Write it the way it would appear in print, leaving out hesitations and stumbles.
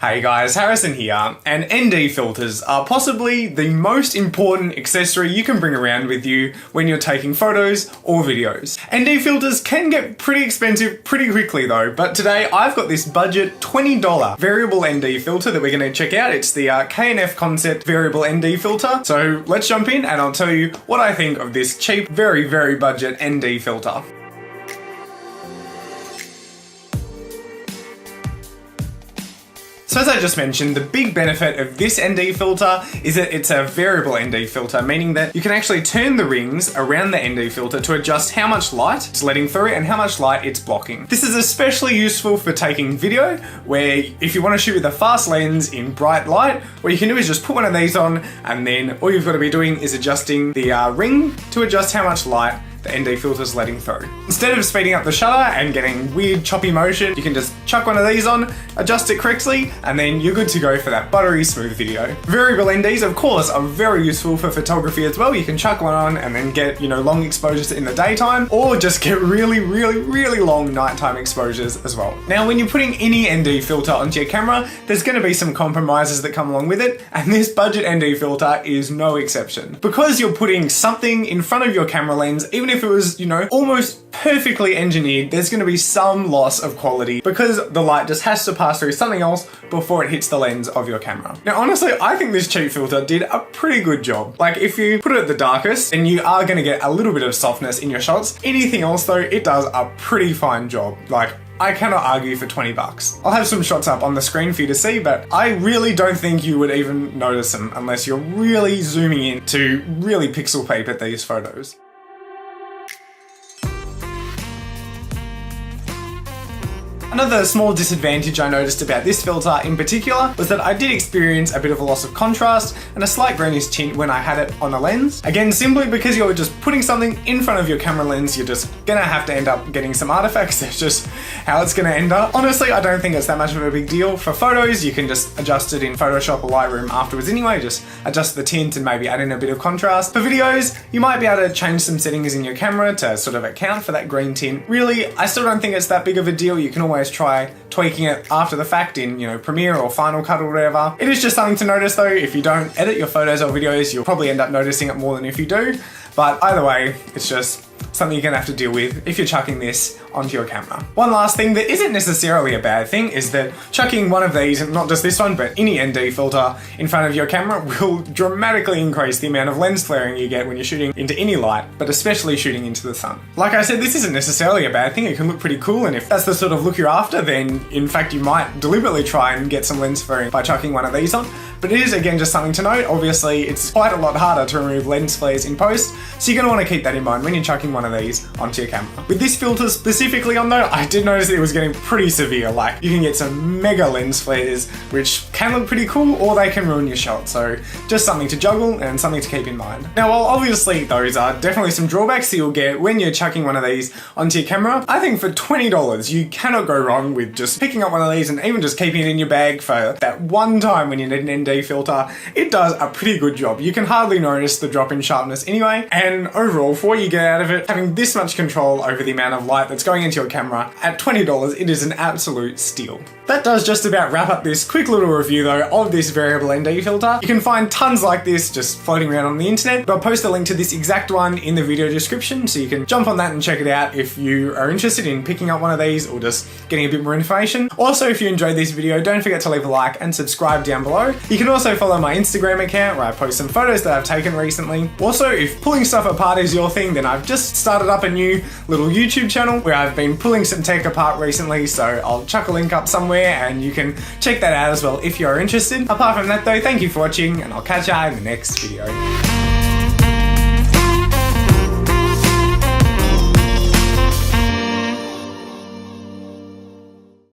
Hey guys, Harrison here, and ND filters are possibly the most important accessory you can bring around with you when you're taking photos or videos. ND filters can get pretty expensive pretty quickly though, but today I've got this budget $20 variable ND filter that we're going to check out. It's the K&F Concept variable ND filter. So let's jump in and I'll tell you what I think of this cheap, very budget ND filter. So as I just mentioned, the big benefit of this ND filter is that it's a variable ND filter, meaning that you can actually turn the rings around the ND filter to adjust how much light it's letting through and how much light it's blocking. This is especially useful for taking video, where if you want to shoot with a fast lens in bright light, what you can do is just put one of these on, and then all you've got to be doing is adjusting the ring to adjust how much light the ND filter is letting through. Instead of speeding up the shutter and getting weird choppy motion, you can just chuck one of these on, adjust it correctly, and then you're good to go for that buttery smooth video. Variable NDs, of course, are very useful for photography as well. You can chuck one on and then get, long exposures in the daytime, or just get really long nighttime exposures as well. Now, when you're putting any ND filter onto your camera, there's going to be some compromises that come along with it, and this budget ND filter is no exception. Because you're putting something in front of your camera lens, even if it was, almost perfectly engineered, there's going to be some loss of quality because the light just has to pass through something else before it hits the lens of your camera. Now, honestly, I think this cheap filter did a pretty good job. Like, if you put it at the darkest, then you are going to get a little bit of softness in your shots. Anything else though, it does a pretty fine job. Like, I cannot argue for 20 bucks. I'll have some shots up on the screen for you to see, but I really don't think you would even notice them unless you're really zooming in to really pixel peep at these photos. Another small disadvantage I noticed about this filter in particular was that I did experience a bit of a loss of contrast and a slight greenish tint when I had it on the lens. Again, simply because you're just putting something in front of your camera lens, you're just gonna have to end up getting some artifacts. That's just how it's gonna end up. Honestly, I don't think it's that much of a big deal. For photos, you can just adjust it in Photoshop or Lightroom afterwards anyway, just adjust the tint and maybe add in a bit of contrast. For videos, you might be able to change some settings in your camera to sort of account for that green tint. Really, I still don't think it's that big of a deal. You can always try tweaking it after the fact in, Premiere or Final Cut or whatever. It is just something to notice though. If you don't edit your photos or videos, you'll probably end up noticing it more than if you do. But either way, it's just something you're gonna have to deal with if you're chucking this onto your camera. One last thing that isn't necessarily a bad thing is that chucking one of these, not just this one, but any ND filter in front of your camera will dramatically increase the amount of lens flaring you get when you're shooting into any light, but especially shooting into the sun. Like I said, this isn't necessarily a bad thing. It can look pretty cool, and if that's the sort of look you're after, then in fact you might deliberately try and get some lens flaring by chucking one of these on. But it is, again, just something to note. Obviously, it's quite a lot harder to remove lens flares in post, so you're going to want to keep that in mind when you're chucking one of these onto your camera. With this filter specifically on though, I did notice that it was getting pretty severe. Like, you can get some mega lens flares, which can look pretty cool, or they can ruin your shot. So just something to juggle and something to keep in mind. Now, while obviously those are definitely some drawbacks that you'll get when you're chucking one of these onto your camera, I think for $20, you cannot go wrong with just picking up one of these and even just keeping it in your bag for that one time when you need an ND filter. It does a pretty good job. You can hardly notice the drop in sharpness anyway, and overall, for what you get out of it, having this much control over the amount of light that's going into your camera, at $20, it is an absolute steal. That does just about wrap up this quick little review though of this variable ND filter. You can find tons like this just floating around on the internet, but I'll post a link to this exact one in the video description, so you can jump on that and check it out if you are interested in picking up one of these or just getting a bit more information. Also, if you enjoyed this video, don't forget to leave a like and subscribe down below. You can also follow my Instagram account where I post some photos that I've taken recently. Also, if pulling stuff apart is your thing, then I've just started up a new little YouTube channel where I've been pulling some tech apart recently, so I'll chuck a link up somewhere and you can check that out as well if you're interested. Apart from that though, thank you for watching, and I'll catch you in the next video.